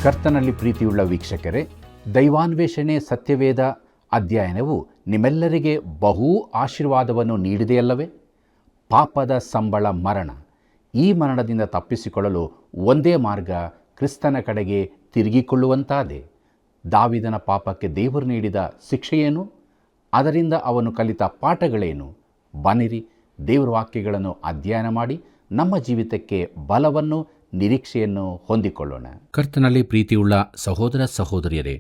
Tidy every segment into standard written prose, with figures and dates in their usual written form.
ಕರ್ತನಲ್ಲಿ ಪ್ರೀತಿಯುಳ್ಳ ವೀಕ್ಷಕರೇ, ದೈವಾನ್ವೇಷಣೆ ಸತ್ಯವೇದ ಅಧ್ಯಯನವು ನಿಮ್ಮೆಲ್ಲರಿಗೆ ಬಹು ಆಶೀರ್ವಾದವನ್ನು ನೀಡಿದೆಯಲ್ಲವೇ? ಪಾಪದ ಸಂಬಳ ಮರಣ. ಈ ಮರಣದಿಂದ ತಪ್ಪಿಸಿಕೊಳ್ಳಲು ಒಂದೇ ಮಾರ್ಗ, ಕ್ರಿಸ್ತನ ಕಡೆಗೆ ತಿರುಗಿಕೊಳ್ಳುವಂತಾದೆ. ದಾವೀದನ ಪಾಪಕ್ಕೆ ದೇವರು ನೀಡಿದ ಶಿಕ್ಷೆಯೇನು? ಅದರಿಂದ ಅವನು ಕಲಿತ ಪಾಠಗಳೇನು? ಬನ್ನಿರಿ, ದೇವರ ವಾಕ್ಯಗಳನ್ನು ಅಧ್ಯಯನ ಮಾಡಿ ನಮ್ಮ ಜೀವಿತಕ್ಕೆ ಬಲವನ್ನು, ನಿರೀಕ್ಷೆಯನ್ನು ಹೊಂದಿಕೊಳ್ಳೋಣ. ಕರ್ತನಲ್ಲಿ ಪ್ರೀತಿಯುಳ್ಳ ಸಹೋದರ ಸಹೋದರಿಯರೇ,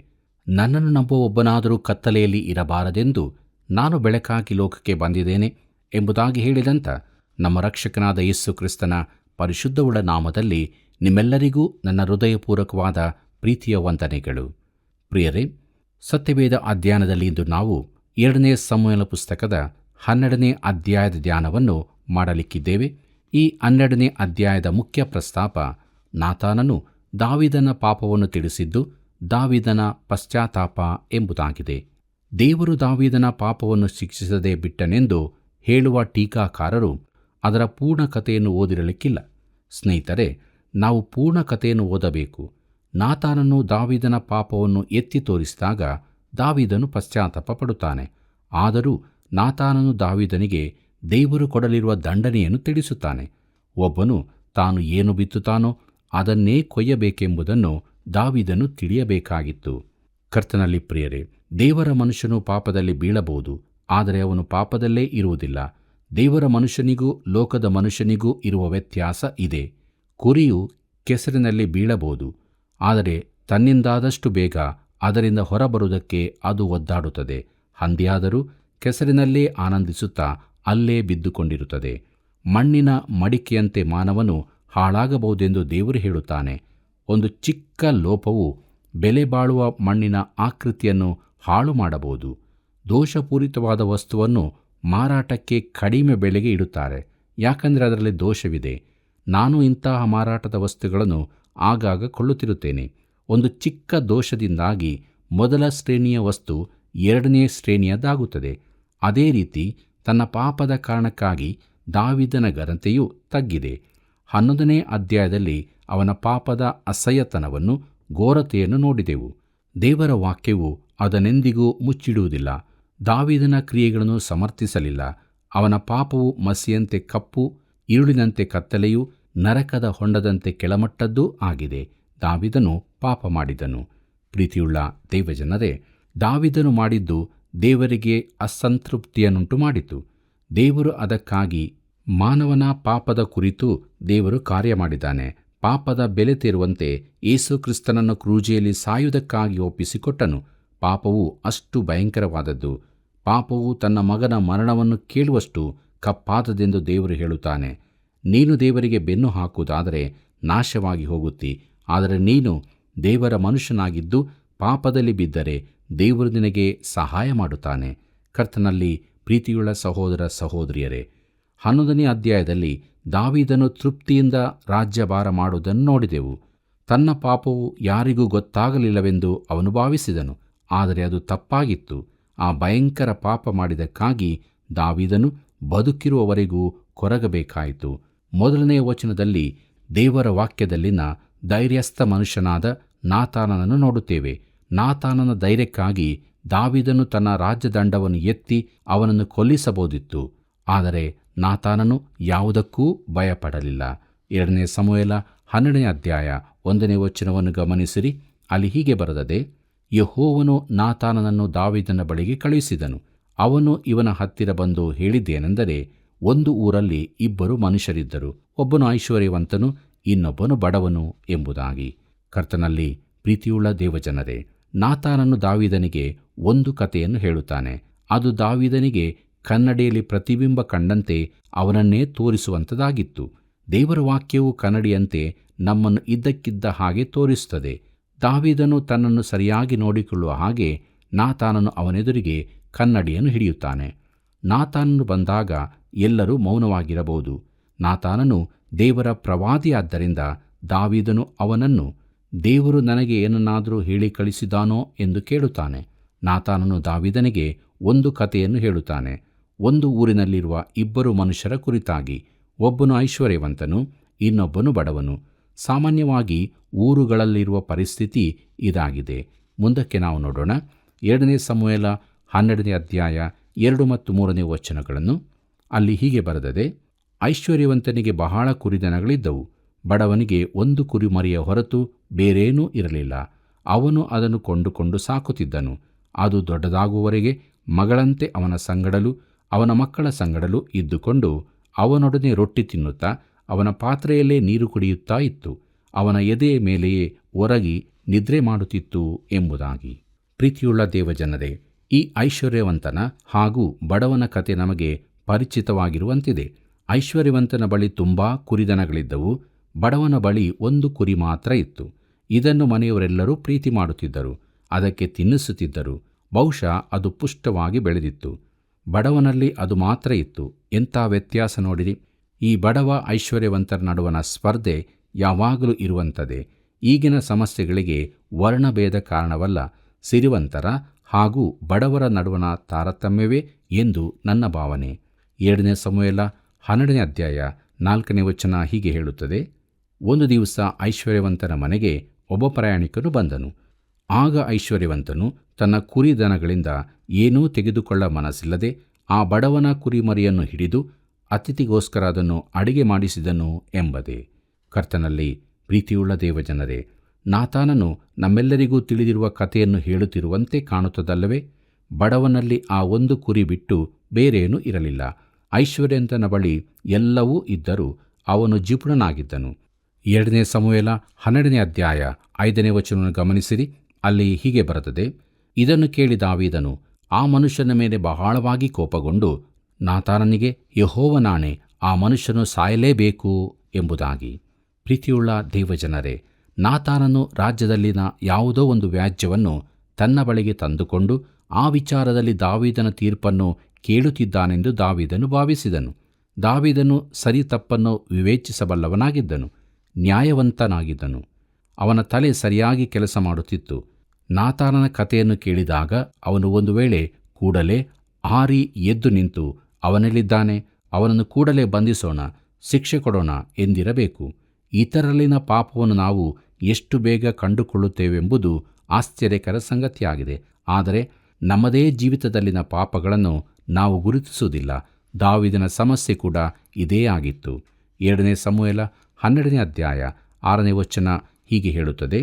ನನ್ನನ್ನು ನಂಬುವ ಒಬ್ಬನಾದರೂ ಕತ್ತಲೆಯಲ್ಲಿ ಇರಬಾರದೆಂದು ನಾನು ಬೆಳಕಾಗಿ ಲೋಕಕ್ಕೆ ಬಂದಿದ್ದೇನೆ ಎಂಬುದಾಗಿ ಹೇಳಿದಂಥ ನಮ್ಮ ರಕ್ಷಕನಾದ ಯೇಸು ಕ್ರಿಸ್ತನ ಪರಿಶುದ್ಧವುಳ್ಳ ನಾಮದಲ್ಲಿ ನಿಮ್ಮೆಲ್ಲರಿಗೂ ನನ್ನ ಹೃದಯಪೂರ್ವಕವಾದ ಪ್ರೀತಿಯ ವಂದನೆಗಳು. ಪ್ರಿಯರೇ, ಸತ್ಯವೇದ ಅಧ್ಯಯನದಲ್ಲಿ ಇಂದು ನಾವು 2ನೇ ಸಮುವೇಲ ಪುಸ್ತಕದ 12ನೇ ಅಧ್ಯಾಯದ ಧ್ಯಾನವನ್ನು ಮಾಡಲಿಕ್ಕಿದ್ದೇವೆ. ಈ 12ನೇ ಅಧ್ಯಾಯದ ಮುಖ್ಯ ಪ್ರಸ್ತಾಪ ನಾತಾನನು ದಾವೀದನ ಪಾಪವನ್ನು ತಿಳಿಸಿದ್ದು ದಾವೀದನ ಪಶ್ಚಾತ್ತಾಪ ಎಂಬುದಾಗಿದೆ. ದೇವರು ದಾವೀದನ ಪಾಪವನ್ನು ಶಿಕ್ಷಿಸದೆ ಬಿಟ್ಟನೆಂದು ಹೇಳುವ ಟೀಕಾಕಾರರು ಅದರ ಪೂರ್ಣ ಕಥೆಯನ್ನು ಓದಿರಲಿಕ್ಕಿಲ್ಲ. ಸ್ನೇಹಿತರೆ, ನಾವು ಪೂರ್ಣ ಕಥೆಯನ್ನು ಓದಬೇಕು. ನಾತಾನನು ದಾವೀದನ ಪಾಪವನ್ನು ಎತ್ತಿ ತೋರಿಸಿದಾಗ ದಾವೀದನು ಪಶ್ಚಾತ್ತಾಪ ಪಡುತ್ತಾನೆ. ಆದರೂ ನಾತಾನನು ದಾವೀದನಿಗೆ ದೇವರು ಕೊಡಲಿರುವ ದಂಡನೆಯನ್ನು ತಿಳಿಸುತ್ತಾನೆ. ಒಬ್ಬನು ತಾನು ಏನು ಬಿತ್ತುತ್ತಾನೋ ಅದನ್ನೇ ಕೊಯ್ಯಬೇಕೆಂಬುದನ್ನು ದಾವೀದನು ತಿಳಿಯಬೇಕಾಗಿತ್ತು. ಕರ್ತನಲ್ಲಿ ಪ್ರಿಯರೇ, ದೇವರ ಮನುಷ್ಯನು ಪಾಪದಲ್ಲಿ ಬೀಳಬಹುದು, ಆದರೆ ಅವನು ಪಾಪದಲ್ಲೇ ಇರುವುದಿಲ್ಲ. ದೇವರ ಮನುಷ್ಯನಿಗೂ ಲೋಕದ ಮನುಷ್ಯನಿಗೂ ಇರುವ ವ್ಯತ್ಯಾಸ ಇದೆ. ಕುರಿಯು ಕೆಸರಿನಲ್ಲಿ ಬೀಳಬಹುದು, ಆದರೆ ತನ್ನಿಂದಾದಷ್ಟು ಬೇಗ ಅದರಿಂದ ಹೊರಬರುವುದಕ್ಕೆ ಅದು ಒದ್ದಾಡುತ್ತದೆ. ಹಂದಿಯಾದರೂ ಕೆಸರಿನಲ್ಲೇ ಆನಂದಿಸುತ್ತಾ ಅಲ್ಲೇ ಬಿದ್ದುಕೊಂಡಿರುತ್ತದೆ. ಮಣ್ಣಿನ ಮಡಿಕೆಯಂತೆ ಮಾನವನು ಹಾಳಾಗಬಹುದೆಂದು ದೇವರು ಹೇಳುತ್ತಾನೆ. ಒಂದು ಚಿಕ್ಕ ಲೋಪವು ಬೆಲೆ ಬಾಳುವ ಮಣ್ಣಿನ ಆಕೃತಿಯನ್ನು ಹಾಳು ಮಾಡಬಹುದು. ದೋಷಪೂರಿತವಾದ ವಸ್ತುವನ್ನು ಮಾರಾಟಕ್ಕೆ ಕಡಿಮೆ ಬೆಲೆಗೆ ಇಡುತ್ತಾರೆ, ಯಾಕಂದರೆ ಅದರಲ್ಲಿ ದೋಷವಿದೆ. ನಾನು ಇಂತಹ ಮಾರಾಟದ ವಸ್ತುಗಳನ್ನು ಆಗಾಗ ಕೊಳ್ಳುತ್ತಿರುತ್ತೇನೆ. ಒಂದು ಚಿಕ್ಕ ದೋಷದಿಂದಾಗಿ ಮೊದಲ ಶ್ರೇಣಿಯ ವಸ್ತು 2ನೇ ಶ್ರೇಣಿಯದಾಗುತ್ತದೆ. ಅದೇ ರೀತಿ ತನ್ನ ಪಾಪದ ಕಾರಣಕ್ಕಾಗಿ ದಾವೀದನ ಘನತೆಯು ತಗ್ಗಿದೆ. 11ನೇ ಅಧ್ಯಾಯದಲ್ಲಿ ಅವನ ಪಾಪದ ಅಸಹ್ಯತನವನ್ನು, ಘೋರತೆಯನ್ನು ನೋಡಿದೆವು. ದೇವರ ವಾಕ್ಯವು ಅದನ್ನೆಂದಿಗೂ ಮುಚ್ಚಿಡುವುದಿಲ್ಲ. ದಾವೀದನ ಕ್ರಿಯೆಗಳನ್ನು ಸಮರ್ಥಿಸಲಿಲ್ಲ. ಅವನ ಪಾಪವು ಮಸಿಯಂತೆ ಕಪ್ಪು, ഇരുಳಿನಂತೆ ಕತ್ತಲೆಯು, ನರಕದ ಹೊಂಡದಂತೆ ಕೆಳಮಟ್ಟದ್ದೂ ಆಗಿದೆ. ದಾವೀದನು ಪಾಪ ಮಾಡಿದನು. ಪ್ರೀತಿಯುಳ್ಳ ದೈವಜನರೇ, ದಾವೀದನು ಮಾಡಿದ್ದು ದೇವರಿಗೆ ಅಸಂತೃಪ್ತಿಯನ್ನುಂಟು ಮಾಡಿತು. ದೇವರು ಅದಕ್ಕಾಗಿ ಮಾನವನ ಪಾಪದ ಕುರಿತು ದೇವರು ಕಾರ್ಯ ಮಾಡಿದ್ದಾನೆ. ಪಾಪದ ಬೆಲೆ ತೀರುವಂತೆ ಯೇಸು ಕ್ರಿಸ್ತನನ್ನು ಕ್ರೂಜೆಯಲ್ಲಿ ಸಾಯುವುದಕ್ಕಾಗಿ ಒಪ್ಪಿಸಿಕೊಟ್ಟನು. ಪಾಪವು ಅಷ್ಟು ಭಯಂಕರವಾದದ್ದು. ಪಾಪವು ತನ್ನ ಮಗನ ಮರಣವನ್ನು ಕೇಳುವಷ್ಟು ಕಪ್ಪಾದದೆಂದು ದೇವರು ಹೇಳುತ್ತಾನೆ. ನೀನು ದೇವರಿಗೆ ಬೆನ್ನು ಹಾಕುವುದಾದರೆ ನಾಶವಾಗಿ ಹೋಗುತ್ತಿ. ಆದರೆ ನೀನು ದೇವರ ಮನುಷ್ಯನಾಗಿದ್ದು ಪಾಪದಲ್ಲಿ ಬಿದ್ದರೆ ದೇವರು ನಿನಗೆ ಸಹಾಯ ಮಾಡುತ್ತಾನೆ. ಕರ್ತನಲ್ಲಿ ಪ್ರೀತಿಯುಳ್ಳ ಸಹೋದರ ಸಹೋದರಿಯರೇ, 11ನೇ ಅಧ್ಯಾಯದಲ್ಲಿ ದಾವೀದನು ತೃಪ್ತಿಯಿಂದ ರಾಜ್ಯಭಾರ ಮಾಡುವುದನ್ನು ನೋಡಿದೆವು. ತನ್ನ ಪಾಪವು ಯಾರಿಗೂ ಗೊತ್ತಾಗಲಿಲ್ಲವೆಂದು ಅವನು ಭಾವಿಸಿದನು, ಆದರೆ ಅದು ತಪ್ಪಾಗಿತ್ತು. ಆ ಭಯಂಕರ ಪಾಪ ಮಾಡಿದಕ್ಕಾಗಿ ದಾವೀದನು ಬದುಕಿರುವವರೆಗೂ ಕೊರಗಬೇಕಾಯಿತು. 1ನೇ ವಚನದಲ್ಲಿ ದೇವರ ವಾಕ್ಯದಲ್ಲಿನ ಧೈರ್ಯಸ್ಥ ಮನುಷ್ಯನಾದ ನಾತಾನನನ್ನು ನೋಡುತ್ತೇವೆ. ನಾತಾನನ ಧೈರ್ಯಕ್ಕಾಗಿ ದಾವೀದನು ತನ್ನ ರಾಜ್ಯದಂಡವನ್ನು ಎತ್ತಿ ಅವನನ್ನು ಕೊಲ್ಲಿಸಬಹುದಿತ್ತು. ಆದರೆ ನಾತಾನನು ಯಾವುದಕ್ಕೂ ಭಯಪಡಲಿಲ್ಲ. 2ನೇ ಸಮುವೇಲ 12ನೇ ಅಧ್ಯಾಯ 1ನೇ ವಚನವನ್ನು ಗಮನಿಸಿರಿ. ಅಲ್ಲಿ ಹೀಗೆ ಬರೆದದೆ, ಯೆಹೋವನು ನಾತಾನನನ್ನು ದಾವೀದನ ಬಳಿಗೆ ಕಳುಹಿಸಿದನು. ಅವನು ಇವನ ಹತ್ತಿರ ಬಂದು ಹೇಳಿದ್ದೇನೆಂದರೆ, ಒಂದು ಊರಲ್ಲಿ 2 ಮನುಷ್ಯರಿದ್ದರು, ಒಬ್ಬನು ಐಶ್ವರ್ಯವಂತನು, ಇನ್ನೊಬ್ಬನು ಬಡವನು ಎಂಬುದಾಗಿ. ಕರ್ತನಲ್ಲಿ ಪ್ರೀತಿಯುಳ್ಳ ದೇವಜನರೇ, ನಾತಾನನು ದಾವೀದನಿಗೆ ಒಂದು ಕಥೆಯನ್ನು ಹೇಳುತ್ತಾನೆ. ಅದು ದಾವೀದನಿಗೆ ಕನ್ನಡಿಯಲ್ಲಿ ಪ್ರತಿಬಿಂಬ ಕಂಡಂತೆ ಅವನನ್ನೇ ತೋರಿಸುವಂಥದ್ದಾಗಿತ್ತು. ದೇವರ ವಾಕ್ಯವು ಕನ್ನಡಿಯಂತೆ ನಮ್ಮನ್ನು ಇದ್ದಕ್ಕಿದ್ದ ಹಾಗೆ ತೋರಿಸುತ್ತದೆ. ದಾವೀದನು ತನ್ನನ್ನು ಸರಿಯಾಗಿ ನೋಡಿಕೊಳ್ಳುವ ಹಾಗೆ ನಾತಾನನು ಅವನೆದುರಿಗೆ ಕನ್ನಡಿಯನ್ನು ಹಿಡಿಯುತ್ತಾನೆ. ನಾತಾನನು ಬಂದಾಗ ಎಲ್ಲರೂ ಮೌನವಾಗಿರಬಹುದು. ನಾತಾನನು ದೇವರ ಪ್ರವಾದಿಯಾದ್ದರಿಂದ ದಾವೀದನು ಅವನನ್ನು ದೇವರು ನನಗೆ ಏನನ್ನಾದರೂ ಹೇಳಿ ಕಳಿಸಿದಾನೋ ಎಂದು ಕೇಳುತ್ತಾನೆ. ನಾತಾನನು ದಾವೀದನಿಗೆ ಒಂದು ಕಥೆಯನ್ನು ಹೇಳುತ್ತಾನೆ. ಒಂದು ಊರಿನಲ್ಲಿರುವ 2 ಮನುಷ್ಯರ ಕುರಿತಾಗಿ. ಒಬ್ಬನು ಐಶ್ವರ್ಯವಂತನು, ಇನ್ನೊಬ್ಬನು ಬಡವನು. ಸಾಮಾನ್ಯವಾಗಿ ಊರುಗಳಲ್ಲಿರುವ ಪರಿಸ್ಥಿತಿ ಇದಾಗಿದೆ. ಮುಂದಕ್ಕೆ ನಾವು ನೋಡೋಣ. 2 ಸಮುವೇಲ 12ನೇ ಅಧ್ಯಾಯ 2 ಮತ್ತು 3 ವಚನಗಳನ್ನು. ಅಲ್ಲಿ ಹೀಗೆ ಬರೆದಿದೆ: ಐಶ್ವರ್ಯವಂತನಿಗೆ ಬಹಳ ಕುರಿದನಗಳಿದ್ದವು, ಬಡವನಿಗೆ 1 ಕುರಿಮರಿಯ ಹೊರತು ಬೇರೇನೂ ಇರಲಿಲ್ಲ. ಅವನು ಅದನ್ನು ಕೊಂಡುಕೊಂಡು ಸಾಕುತ್ತಿದ್ದನು. ಅದು ದೊಡ್ಡದಾಗುವವರೆಗೆ ಮಗಳಂತೆ ಅವನ ಸಂಗಡಲೂ ಅವನ ಮಕ್ಕಳ ಸಂಗಡಲೂ ಇದ್ದುಕೊಂಡು ಅವನೊಡನೆ ರೊಟ್ಟಿ ತಿನ್ನುತ್ತಾ ಅವನ ಪಾತ್ರೆಯಲ್ಲೇ ನೀರು ಕುಡಿಯುತ್ತಾ ಇತ್ತು. ಅವನ ಎದೆಯ ಮೇಲೆಯೇ ಒರಗಿ ನಿದ್ರೆ ಮಾಡುತ್ತಿತ್ತು ಎಂಬುದಾಗಿ. ಪ್ರೀತಿಯುಳ್ಳ ದೇವಜನರೇ, ಈ ಐಶ್ವರ್ಯವಂತನ ಹಾಗೂ ಬಡವನ ಕತೆ ನಮಗೆ ಪರಿಚಿತವಾಗಿರುವಂತಿದೆ. ಐಶ್ವರ್ಯವಂತನ ಬಳಿ ತುಂಬ ಕುರಿದನಗಳಿದ್ದವು, ಬಡವನ ಬಳಿ 1 ಕುರಿ ಮಾತ್ರ ಇತ್ತು. ಇದನ್ನು ಮನೆಯವರೆಲ್ಲರೂ ಪ್ರೀತಿ ಮಾಡುತ್ತಿದ್ದರು, ಅದಕ್ಕೆ ತಿನ್ನಿಸುತ್ತಿದ್ದರು. ಬಹುಶಃ ಅದು ಪುಷ್ಟವಾಗಿ ಬೆಳೆದಿತ್ತು. ಬಡವನಲ್ಲಿ ಅದು ಮಾತ್ರ ಇತ್ತು. ಎಂಥ ವ್ಯತ್ಯಾಸ ನೋಡಿರಿ! ಈ ಬಡವ ಐಶ್ವರ್ಯವಂತರ ನಡುವಣ ಸ್ಪರ್ಧೆ ಯಾವಾಗಲೂ ಇರುವಂಥದ್ದೇ. ಈಗಿನ ಸಮಸ್ಯೆಗಳಿಗೆ ವರ್ಣಭೇದ ಕಾರಣವಲ್ಲ, ಸಿರಿವಂತರ ಹಾಗೂ ಬಡವರ ನಡುವಣ ತಾರತಮ್ಯವೇ ಎಂದು ನನ್ನ ಭಾವನೆ. 2 ಸಮುವೇಲ 12ನೇ ಅಧ್ಯಾಯ 4ನೇ ವಚನ ಹೀಗೆ ಹೇಳುತ್ತದೆ: ಒಂದು ದಿವಸ ಐಶ್ವರ್ಯವಂತನ ಮನೆಗೆ ಒಬ್ಬ ಪ್ರಯಾಣಿಕನು ಬಂದನು. ಆಗ ಐಶ್ವರ್ಯವಂತನು ತನ್ನ ಕುರಿದನಗಳಿಂದ ಏನೂ ತೆಗೆದುಕೊಳ್ಳ ಮನಸ್ಸಿಲ್ಲದೆ ಆ ಬಡವನ ಕುರಿಮರಿಯನ್ನು ಹಿಡಿದು ಅತಿಥಿಗೋಸ್ಕರ ಅದನ್ನು ಅಡಿಗೆ ಮಾಡಿಸಿದನು ಎಂಬುದೇ. ಕರ್ತನಲ್ಲಿ ಪ್ರೀತಿಯುಳ್ಳ ದೇವಜನರೇ, ನಾತಾನನು ನಮ್ಮೆಲ್ಲರಿಗೂ ತಿಳಿದಿರುವ ಕಥೆಯನ್ನು ಹೇಳುತ್ತಿರುವಂತೆ ಕಾಣುತ್ತದಲ್ಲವೇ? ಬಡವನಲ್ಲಿ ಆ 1 ಕುರಿ ಬಿಟ್ಟು ಬೇರೇನೂ ಇರಲಿಲ್ಲ. ಐಶ್ವರ್ಯವಂತನ ಬಳಿ ಎಲ್ಲವೂ ಇದ್ದರೂ ಅವನು ಜಿಪುಣನಾಗಿದ್ದನು. 2 ಸಮುವೇಲ 12ನೇ ಅಧ್ಯಾಯ 5ನೇ ವಚನವನ್ನು ಗಮನಿಸಿರಿ. ಅಲ್ಲಿ ಹೀಗೆ ಬರುತ್ತದೆ: ಇದನ್ನು ಕೇಳಿ ದಾವೀದನು ಆ ಮನುಷ್ಯನ ಮೇಲೆ ಬಹಳವಾಗಿ ಕೋಪಗೊಂಡು ನಾತಾನನಿಗೆ, ಯೆಹೋವನಾಣೆ, ಆ ಮನುಷ್ಯನು ಸಾಯಲೇಬೇಕು ಎಂಬುದಾಗಿ. ಪ್ರೀತಿಯುಳ್ಳ ದೇವಜನರೇ, ನಾತಾನನು ರಾಜ್ಯದಲ್ಲಿನ ಯಾವುದೋ ಒಂದು ವ್ಯಾಜ್ಯವನ್ನು ತನ್ನ ಬಳಿಗೆ ತಂದುಕೊಂಡು ಆ ವಿಚಾರದಲ್ಲಿ ದಾವೀದನ ತೀರ್ಪನ್ನು ಕೇಳುತ್ತಿದ್ದಾನೆಂದು ದಾವೀದನು ಭಾವಿಸಿದನು. ದಾವೀದನು ಸರಿ ತಪ್ಪನ್ನು ವಿವೇಚಿಸಬಲ್ಲವನಾಗಿದ್ದನು, ನ್ಯಾಯವಂತನಾಗಿದ್ದನು. ಅವನ ತಲೆ ಸರಿಯಾಗಿ ಕೆಲಸ ಮಾಡುತ್ತಿತ್ತು. ನಾತಾನನ ಕಥೆಯನ್ನು ಕೇಳಿದಾಗ ಅವನು ಒಂದು ವೇಳೆ ಕೂಡಲೇ ಹಾರಿ ಎದ್ದು ನಿಂತು, ಅವನೆಲ್ಲಿದ್ದಾನೆ, ಅವನನ್ನು ಕೂಡಲೇ ಬಂಧಿಸೋಣ, ಶಿಕ್ಷೆ ಕೊಡೋಣ ಎಂದಿರಬೇಕು. ಇತರರಲ್ಲಿನ ಪಾಪವನ್ನು ನಾವು ಎಷ್ಟು ಬೇಗ ಕಂಡುಕೊಳ್ಳುತ್ತೇವೆಂಬುದು ಆಶ್ಚರ್ಯಕರ ಸಂಗತಿಯಾಗಿದೆ. ಆದರೆ ನಮ್ಮದೇ ಜೀವಿತದಲ್ಲಿನ ಪಾಪಗಳನ್ನು ನಾವು ಗುರುತಿಸುವುದಿಲ್ಲ. ದಾವೀದನ ಸಮಸ್ಯೆ ಕೂಡ ಇದೇ ಆಗಿತ್ತು. 2 ಸಮುವೇಲ 12ನೇ ಅಧ್ಯಾಯ 6ನೇ ವಚನ ಹೀಗೆ ಹೇಳುತ್ತದೆ: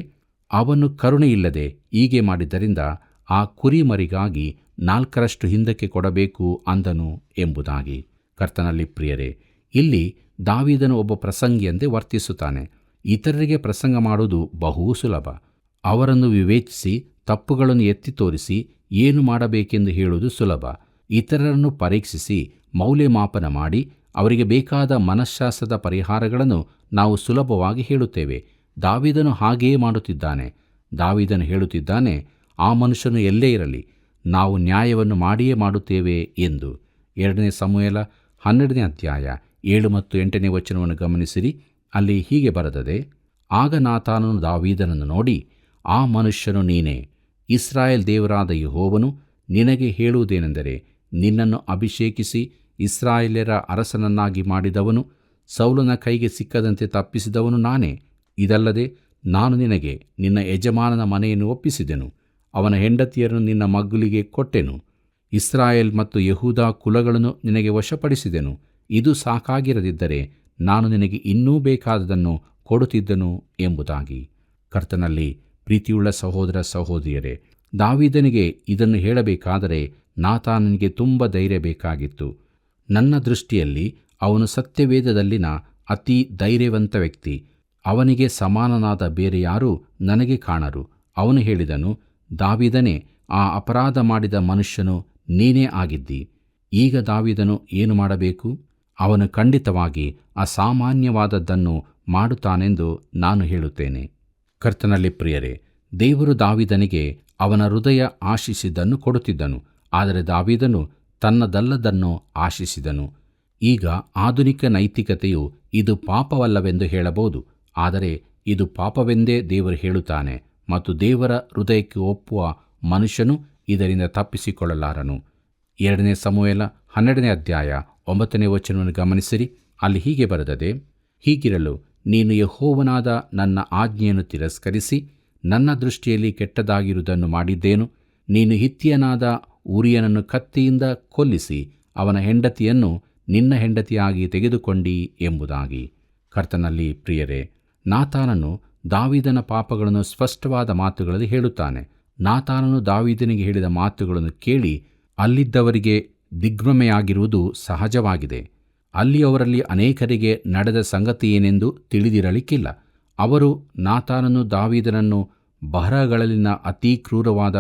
ಅವನು ಕರುಣೆಯಿಲ್ಲದೆ ಹೀಗೆ ಮಾಡಿದ್ದರಿಂದ ಆ ಕುರಿಮರಿಗಾಗಿ 4ರಷ್ಟು ಹಿಂದಕ್ಕೆ ಕೊಡಬೇಕು ಅಂದನು ಎಂಬುದಾಗಿ. ಕರ್ತನಲ್ಲಿ ಪ್ರಿಯರೇ, ಇಲ್ಲಿ ದಾವೀದನು ಒಬ್ಬ ಪ್ರಸಂಗಿಯಂತೆ ವರ್ತಿಸುತ್ತಾನೆ. ಇತರರಿಗೆ ಪ್ರಸಂಗ ಮಾಡುವುದು ಬಹು ಸುಲಭ. ಅವರನ್ನು ವಿವೇಚಿಸಿ ತಪ್ಪುಗಳನ್ನು ಎತ್ತಿ ತೋರಿಸಿ ಏನು ಮಾಡಬೇಕೆಂದು ಹೇಳುವುದು ಸುಲಭ. ಇತರರನ್ನು ಪರೀಕ್ಷಿಸಿ ಮೌಲ್ಯಮಾಪನ ಮಾಡಿ ಅವರಿಗೆ ಬೇಕಾದ ಮನಃಶಾಸ್ತ್ರದ ಪರಿಹಾರಗಳನ್ನು ನಾವು ಸುಲಭವಾಗಿ ಹೇಳುತ್ತೇವೆ. ದಾವೀದನು ಹಾಗೆಯೇ ಮಾಡುತ್ತಿದ್ದಾನೆ. ದಾವೀದನು ಹೇಳುತ್ತಿದ್ದಾನೆ, ಆ ಮನುಷ್ಯನು ಎಲ್ಲೇ ಇರಲಿ, ನಾವು ನ್ಯಾಯವನ್ನು ಮಾಡಿಯೇ ಮಾಡುತ್ತೇವೆ ಎಂದು. 2 ಸಮುವೇಲ 12ನೇ ಅಧ್ಯಾಯ 7 ಮತ್ತು 8ನೇ ವಚನವನ್ನು ಗಮನಿಸಿರಿ. ಅಲ್ಲಿ ಹೀಗೆ ಬರೆದಿದೆ: ಆಗ ನಾತಾನನು ದಾವೀದನನ್ನು ನೋಡಿ, ಆ ಮನುಷ್ಯನು ನೀನೇ. ಇಸ್ರಾಯೇಲ್ ದೇವರಾದ ಯೆಹೋವನು ನಿನಗೆ ಹೇಳುವುದೇನೆಂದರೆ, ನಿನ್ನನ್ನು ಅಭಿಷೇಕಿಸಿ ಇಸ್ರಾಯೇಲ್ಯರ ಅರಸನನ್ನಾಗಿ ಮಾಡಿದವನು, ಸೌಲನ ಕೈಗೆ ಸಿಕ್ಕದಂತೆ ತಪ್ಪಿಸಿದವನು ನಾನೇ. ಇದಲ್ಲದೆ ನಾನು ನಿನಗೆ ನಿನ್ನ ಯಜಮಾನನ ಮನೆಯನ್ನು ಒಪ್ಪಿಸಿದೆನು, ಅವನ ಹೆಂಡತಿಯರನ್ನು ನಿನ್ನ ಮಗ್ಗುಲಿಗೆ ಕೊಟ್ಟೆನು, ಇಸ್ರಾಯೇಲ್ ಮತ್ತು ಯೆಹೂದ ಕುಲಗಳನ್ನು ನಿನಗೆ ವಶಪಡಿಸಿದೆನು. ಇದು ಸಾಕಾಗಿರದಿದ್ದರೆ ನಾನು ನಿನಗೆ ಇನ್ನೂ ಬೇಕಾದದನ್ನು ಕೊಡುತ್ತಿದ್ದನು ಎಂಬುದಾಗಿ. ಕರ್ತನಲ್ಲಿ ಪ್ರೀತಿಯುಳ್ಳ ಸಹೋದರ ಸಹೋದರಿಯರೇ, ದಾವೀದನಿಗೆ ಇದನ್ನು ಹೇಳಬೇಕಾದರೆ ನಾತಾನನಿಗೆ ತುಂಬ ಧೈರ್ಯ ಬೇಕಾಗಿತ್ತು. ನನ್ನ ದೃಷ್ಟಿಯಲ್ಲಿ ಅವನು ಸತ್ಯವೇದದಲ್ಲಿನ ಅತಿ ಧೈರ್ಯವಂತ ವ್ಯಕ್ತಿ. ಅವನಿಗೆ ಸಮಾನನಾದ ಬೇರೆ ಯಾರೂ ನನಗೆ ಕಾಣರು. ಅವನು ಹೇಳಿದನು, ದಾವೀದನೇ, ಆ ಅಪರಾಧ ಮಾಡಿದ ಮನುಷ್ಯನು ನೀನೇ ಆಗಿದ್ದಿ. ಈಗ ದಾವೀದನು ಏನು ಮಾಡಬೇಕು? ಅವನು ಖಂಡಿತವಾಗಿ ಅಸಾಮಾನ್ಯವಾದದ್ದನ್ನು ಮಾಡುತ್ತಾನೆಂದು ನಾನು ಹೇಳುತ್ತೇನೆ. ಕರ್ತನಲ್ಲಿ ಪ್ರಿಯರೇ, ದೇವರು ದಾವೀದನಿಗೆ ಅವನ ಹೃದಯ ಆಶಿಸಿದ್ದನ್ನು ಕೊಡುತ್ತಿದ್ದನು, ಆದರೆ ದಾವೀದನು ತನ್ನದಲ್ಲದನ್ನು ಆಶಿಸಿದನು. ಈಗ ಆಧುನಿಕ ನೈತಿಕತೆಯು ಇದು ಪಾಪವಲ್ಲವೆಂದು ಹೇಳಬಹುದು, ಆದರೆ ಇದು ಪಾಪವೆಂದೇ ದೇವರು ಹೇಳುತ್ತಾನೆ ಮತ್ತು ದೇವರ ಹೃದಯಕ್ಕೆ ಒಪ್ಪುವ ಮನುಷ್ಯನು ಇದರಿಂದ ತಪ್ಪಿಸಿಕೊಳ್ಳಲಾರನು. 2 ಸಮುವೇಲ 12ನೇ ಅಧ್ಯಾಯ 9ನೇ ವಚನವನ್ನು ಗಮನಿಸಿರಿ. ಅಲ್ಲಿ ಹೀಗೆ ಬರೆದಿದೆ: ಹೀಗಿರಲು ನೀನು ಯೆಹೋವನಾದ ನನ್ನ ಆಜ್ಞೆಯನ್ನು ತಿರಸ್ಕರಿಸಿ ನನ್ನ ದೃಷ್ಟಿಯಲ್ಲಿ ಕೆಟ್ಟದಾಗಿರುವುದನ್ನು ಮಾಡಿದ್ದೇನು. ನೀನು ಹಿತ್ತಿಯನಾದ ಊರಿಯನನ್ನು ಕತ್ತಿಯಿಂದ ಕೊಲ್ಲಿಸಿ ಅವನ ಹೆಂಡತಿಯನ್ನು ನಿನ್ನ ಹೆಂಡತಿಯಾಗಿ ತೆಗೆದುಕೊಂಡಿ ಎಂಬುದಾಗಿ. ಕರ್ತನಲ್ಲಿ ಪ್ರಿಯರೇ, ನಾತಾನನು ದಾವೀದನ ಪಾಪಗಳನ್ನು ಸ್ಪಷ್ಟವಾದ ಮಾತುಗಳಲ್ಲಿ ಹೇಳುತ್ತಾನೆ. ನಾತಾನನು ದಾವೀದನಿಗೆ ಹೇಳಿದ ಮಾತುಗಳನ್ನು ಕೇಳಿ ಅಲ್ಲಿದ್ದವರಿಗೆ ದಿಗ್ಭ್ರಮೆಯಾಗಿರುವುದು ಸಹಜವಾಗಿದೆ. ಅಲ್ಲಿಯವರಲ್ಲಿ ಅನೇಕರಿಗೆ ನಡೆದ ಸಂಗತಿ ಏನೆಂದು ತಿಳಿದಿರಲಿಕ್ಕಿಲ್ಲ. ಅವರು ನಾತಾನನು ದಾವೀದನನ್ನು ಬಹರಗಳಲ್ಲಿನ ಅತೀ ಕ್ರೂರವಾದ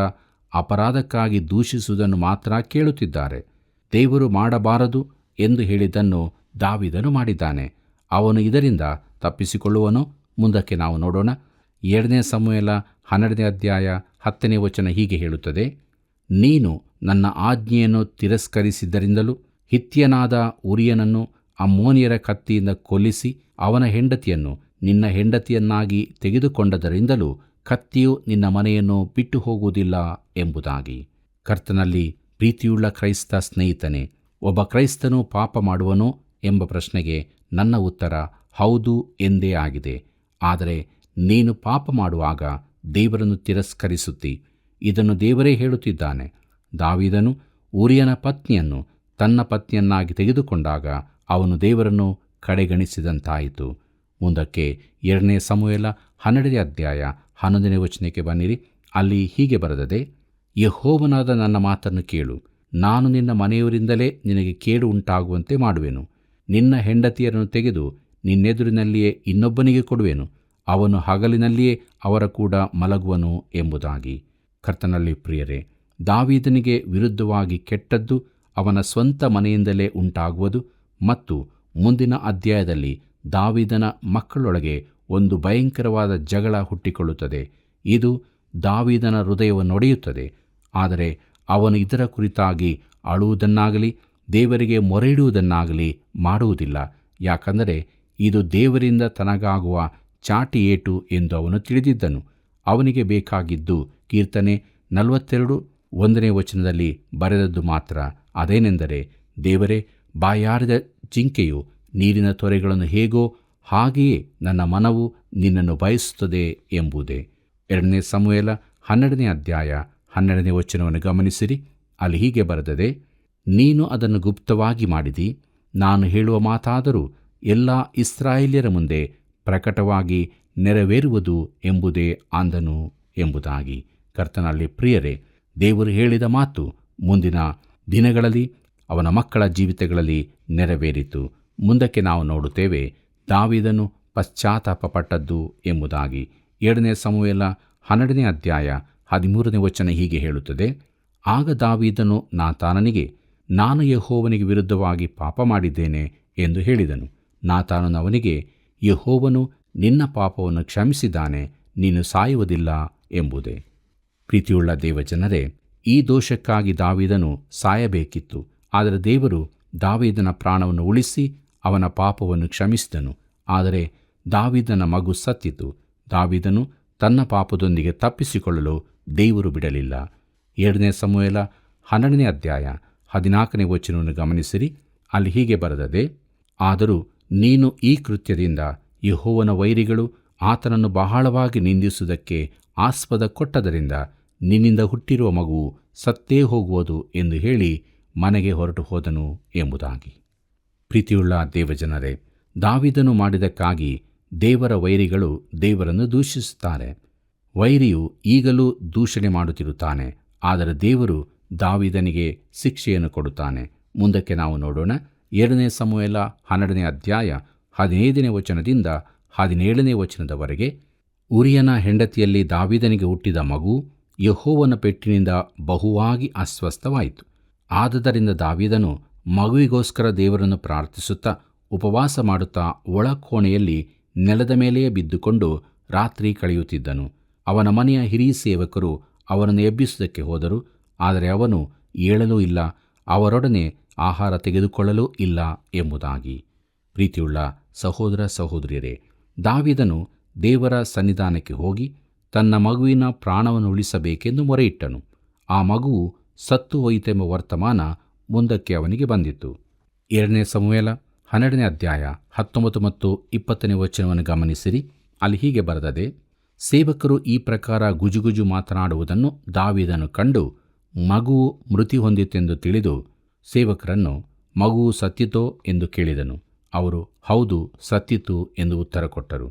ಅಪರಾಧಕ್ಕಾಗಿ ದೂಷಿಸುವುದನ್ನು ಮಾತ್ರ ಕೇಳುತ್ತಿದ್ದಾರೆ. ದೇವರು ಮಾಡಬಾರದು ಎಂದು ಹೇಳಿದ್ದನ್ನು ದಾವೀದನು ಮಾಡಿದ್ದಾನೆ. ಅವನು ಇದರಿಂದ ತಪ್ಪಿಸಿಕೊಳ್ಳುವನೋ? ಮುಂದಕ್ಕೆ ನಾವು ನೋಡೋಣ. 2 ಸಮುವೇಲ 12ನೇ ಅಧ್ಯಾಯ 10ನೇ ವಚನ ಹೀಗೆ ಹೇಳುತ್ತದೆ, ನೀನು ನನ್ನ ಆಜ್ಞೆಯನ್ನು ತಿರಸ್ಕರಿಸಿದ್ದರಿಂದಲೂ ಹಿತ್ತಿಯನಾದ ಉರಿಯನನ್ನು ಅಮ್ಮೋನಿಯರ ಕತ್ತಿಯಿಂದ ಕೊಲ್ಲಿಸಿ ಅವನ ಹೆಂಡತಿಯನ್ನು ನಿನ್ನ ಹೆಂಡತಿಯನ್ನಾಗಿ ತೆಗೆದುಕೊಂಡದರಿಂದಲೂ ಕತ್ತಿಯು ನಿನ್ನ ಮನೆಯನ್ನು ಬಿಟ್ಟು ಹೋಗುವುದಿಲ್ಲ ಎಂಬುದಾಗಿ. ಕರ್ತನಲ್ಲಿ ಪ್ರೀತಿಯುಳ್ಳ ಕ್ರೈಸ್ತ ಸ್ನೇಹಿತನೇ, ಒಬ್ಬ ಕ್ರೈಸ್ತನು ಪಾಪ ಮಾಡುವನೋ ಎಂಬ ಪ್ರಶ್ನೆಗೆ ನನ್ನ ಉತ್ತರ ಹೌದು ಎಂದೇ ಆಗಿದೆ. ಆದರೆ ನೀನು ಪಾಪ ಮಾಡುವಾಗ ದೇವರನ್ನು ತಿರಸ್ಕರಿಸುತ್ತಿ. ಇದನ್ನು ದೇವರೇ ಹೇಳುತ್ತಿದ್ದಾನೆ. ದಾವೀದನು ಊರಿಯನ ಪತ್ನಿಯನ್ನು ತನ್ನ ಪತ್ನಿಯನ್ನಾಗಿ ತೆಗೆದುಕೊಂಡಾಗ ಅವನು ದೇವರನ್ನು ಕಡೆಗಣಿಸಿದಂತಾಯಿತು. ಮುಂದಕ್ಕೆ 2 ಸಮುವೇಲ 12ನೇ ಅಧ್ಯಾಯ 11ನೇ ವಚನಕ್ಕೆ ಬನ್ನಿರಿ. ಅಲ್ಲಿ ಹೀಗೆ ಬರೆದದೆ, ಯೆಹೋವನಾದ ನನ್ನ ಮಾತನ್ನು ಕೇಳು. ನಾನು ನಿನ್ನ ಮನೆಯವರಿಂದಲೇ ನಿನಗೆ ಕೇಡು ಉಂಟಾಗುವಂತೆ ಮಾಡುವೆನು. ನಿನ್ನ ಹೆಂಡತಿಯರನ್ನು ತೆಗೆದು ನಿನ್ನೆದುರಿನಲ್ಲಿಯೇ ಇನ್ನೊಬ್ಬನಿಗೆ ಕೊಡುವೆನು. ಅವನು ಹಗಲಿನಲ್ಲಿಯೇ ಅವರ ಕೂಡ ಮಲಗುವನು ಎಂಬುದಾಗಿ. ಕರ್ತನಲ್ಲಿ ಪ್ರಿಯರೇ, ದಾವೀದನಿಗೆ ವಿರುದ್ಧವಾಗಿ ಕೆಟ್ಟದ್ದು ಅವನ ಸ್ವಂತ ಮನೆಯಿಂದಲೇ ಉಂಟಾಗುವುದು ಮತ್ತು ಮುಂದಿನ ಅಧ್ಯಾಯದಲ್ಲಿ ದಾವೀದನ ಮಕ್ಕಳೊಳಗೆ ಒಂದು ಭಯಂಕರವಾದ ಜಗಳ ಹುಟ್ಟಿಕೊಳ್ಳುತ್ತದೆ. ಇದು ದಾವೀದನ ಹೃದಯವನ್ನು ಒಡೆಯುತ್ತದೆ. ಆದರೆ ಅವನು ಇದರ ಕುರಿತಾಗಿ ಅಳುವುದನ್ನಾಗಲಿ ದೇವರಿಗೆ ಮೊರೆಯಿಡುವುದನ್ನಾಗಲಿ ಮಾಡುವುದಿಲ್ಲ. ಯಾಕಂದರೆ ಇದು ದೇವರಿಂದ ತನಗಾಗುವ ಚಾಟಿ ಏಟು ಎಂದು ಅವನು ತಿಳಿದಿದ್ದನು. ಅವನಿಗೆ ಬೇಕಾಗಿದ್ದು ಕೀರ್ತನೆ 42:1ನೇ ವಚನದಲ್ಲಿ ಬರೆದದ್ದು ಮಾತ್ರ. ಅದೇನೆಂದರೆ, ದೇವರೇ, ಬಾಯಾರಿದ ಜಿಂಕೆಯು ನೀರಿನ ತೊರೆಗಳನ್ನು ಹೇಗೋ ಹಾಗೆಯೇ ನನ್ನ ಮನವು ನಿನ್ನನ್ನು ಬಯಸುತ್ತದೆ ಎಂಬುದೇ. 2 ಸಮುವೇಲ 12ನೇ ಅಧ್ಯಾಯ 12ನೇ ವಚನವನ್ನು ಗಮನಿಸಿರಿ. ಅಲ್ಲಿ ಹೀಗೆ ಬರೆದದೆ, ನೀನು ಅದನ್ನು ಗುಪ್ತವಾಗಿ ಮಾಡಿದಿ. ನಾನು ಹೇಳುವ ಮಾತಾದರೂ ಎಲ್ಲ ಇಸ್ರಾಯೇಲ್ಯರ ಮುಂದೆ ಪ್ರಕಟವಾಗಿ ನೆರವೇರುವುದು ಎಂಬುದೇ ಅಂದನು ಎಂಬುದಾಗಿ. ಕರ್ತನಲ್ಲಿ ಪ್ರಿಯರೇ, ದೇವರು ಹೇಳಿದ ಮಾತು ಮುಂದಿನ ದಿನಗಳಲ್ಲಿ ಅವನ ಮಕ್ಕಳ ಜೀವಿತಗಳಲ್ಲಿ ನೆರವೇರಿತು. ಮುಂದಕ್ಕೆ ನಾವು ನೋಡುತ್ತೇವೆ ದಾವೀದನು ಪಶ್ಚಾತ್ತಾಪಪಟ್ಟದ್ದು ಎಂಬುದಾಗಿ. 2 ಸಮುವೇಲ 12ನೇ ಅಧ್ಯಾಯ 13ನೇ ವಚನ ಹೀಗೆ ಹೇಳುತ್ತದೆ, ಆಗ ದಾವೀದನು ನಾತಾನನಿಗೆ, ನಾನು ಯೆಹೋವನಿಗೆ ವಿರುದ್ಧವಾಗಿ ಪಾಪ ಮಾಡಿದ್ದೇನೆ ಎಂದು ಹೇಳಿದನು. ನಾತಾನನು ಅವನಿಗೆ, ಯೆಹೋವನು ನಿನ್ನ ಪಾಪವನ್ನು ಕ್ಷಮಿಸಿದ್ದಾನೆ, ನೀನು ಸಾಯುವುದಿಲ್ಲ ಎಂಬುದೇ. ಪ್ರೀತಿಯುಳ್ಳ ದೇವಜನರೇ, ಈ ದೋಷಕ್ಕಾಗಿ ದಾವೀದನು ಸಾಯಬೇಕಿತ್ತು. ಆದರೆ ದೇವರು ದಾವೀದನ ಪ್ರಾಣವನ್ನು ಉಳಿಸಿ ಅವನ ಪಾಪವನ್ನು ಕ್ಷಮಿಸಿದನು. ಆದರೆ ದಾವೀದನ ಮಗು ಸತ್ತಿತು. ದಾವೀದನು ತನ್ನ ಪಾಪದೊಂದಿಗೆ ತಪ್ಪಿಸಿಕೊಳ್ಳಲು ದೇವರು ಬಿಡಲಿಲ್ಲ. 2 ಸಮುವೇಲ 12ನೇ ಅಧ್ಯಾಯ 14ನೇ ವಚನವನ್ನು ಗಮನಿಸಿರಿ. ಅಲ್ಲಿ ಹೀಗೆ ಬರೆದದೆ, ಆದರೂ ನೀನು ಈ ಕೃತ್ಯದಿಂದ ಯೆಹೋವನ ವೈರಿಗಳು ಆತನನ್ನು ಬಹಳವಾಗಿ ನಿಂದಿಸುವುದಕ್ಕೆ ಆಸ್ಪದ ಕೊಟ್ಟದರಿಂದ ನಿನ್ನಿಂದ ಹುಟ್ಟಿರುವ ಮಗುವು ಸತ್ತೇ ಹೋಗುವುದು ಎಂದು ಹೇಳಿ ಮನೆಗೆ ಹೊರಟು ಹೋದನು ಎಂಬುದಾಗಿ. ಪ್ರೀತಿಯುಳ್ಳ ದೇವಜನರೇ, ದಾವೀದನು ಮಾಡಿದಕ್ಕಾಗಿ ದೇವರ ವೈರಿಗಳು ದೇವರನ್ನು ದೂಷಿಸುತ್ತಾರೆ. ವೈರಿಯು ಈಗಲೂ ದೂಷಣೆ ಮಾಡುತ್ತಿರುತ್ತಾನೆ. ಆದರೆ ದೇವರು ದಾವೀದನಿಗೆ ಶಿಕ್ಷೆಯನ್ನು ಕೊಡುತ್ತಾನೆ. ಮುಂದಕ್ಕೆ ನಾವು ನೋಡೋಣ. 2 ಸಮುವೇಲ 12ನೇ ಅಧ್ಯಾಯ 15ನೇ ವಚನದಿಂದ 17ನೇ ವಚನದವರೆಗೆ. ಉರಿಯನ ಹೆಂಡತಿಯಲ್ಲಿ ದಾವೀದನಿಗೆ ಹುಟ್ಟಿದ ಮಗು ಯೆಹೋವನ ಪೆಟ್ಟಿನಿಂದ ಬಹುವಾಗಿ ಅಸ್ವಸ್ಥವಾಯಿತು. ಆದುದರಿಂದ ದಾವೀದನು ಮಗುವಿಗೋಸ್ಕರ ದೇವರನ್ನು ಪ್ರಾರ್ಥಿಸುತ್ತಾ ಉಪವಾಸ ಮಾಡುತ್ತಾ ಒಳಕೋಣೆಯಲ್ಲಿ ನೆಲದ ಮೇಲೆಯೇ ಬಿದ್ದುಕೊಂಡು ರಾತ್ರಿ ಕಳೆಯುತ್ತಿದ್ದನು. ಅವನ ಮನೆಯ ಹಿರಿಯ ಸೇವಕರು ಅವನನ್ನು ಎಬ್ಬಿಸುವುದಕ್ಕೆ ಹೋದರು. ಆದರೆ ಅವನು ಏಳಲೂ ಇಲ್ಲ, ಅವರೊಡನೆ ಆಹಾರ ತೆಗೆದುಕೊಳ್ಳಲೂ ಇಲ್ಲ ಎಂಬುದಾಗಿ. ಪ್ರೀತಿಯುಳ್ಳ ಸಹೋದರ ಸಹೋದರಿಯರೇ, ದಾವೀದನು ದೇವರ ಸನ್ನಿಧಾನಕ್ಕೆ ಹೋಗಿ ತನ್ನ ಮಗುವಿನ ಪ್ರಾಣವನ್ನು ಉಳಿಸಬೇಕೆಂದು ಮೊರೆಯಿಟ್ಟನು. ಆ ಮಗುವು ಸತ್ತು ಹೋಯಿತೆಂಬ ವರ್ತಮಾನ ಮುಂದಕ್ಕೆ ಅವನಿಗೆ ಬಂದಿತ್ತು. 2 ಸಮುವೇಲ 12ನೇ ಅಧ್ಯಾಯ 19 ಮತ್ತು 20ನೇ ವಚನವನ್ನು ಗಮನಿಸಿರಿ. ಅಲ್ಲಿ ಹೀಗೆ ಬರೆದದೆ, ಸೇವಕರು ಈ ಪ್ರಕಾರ ಗುಜುಗುಜು ಮಾತನಾಡುವುದನ್ನು ದಾವೀದನು ಕಂಡು ಮಗುವು ಮೃತಿ ಹೊಂದಿತೆಂದು ತಿಳಿದು ಸೇವಕರನ್ನು, ಮಗುವು ಸತ್ತಿತೋ ಎಂದು ಕೇಳಿದನು. ಅವರು ಹೌದು, ಸತ್ತಿತು ಎಂದು ಉತ್ತರ ಕೊಟ್ಟರು.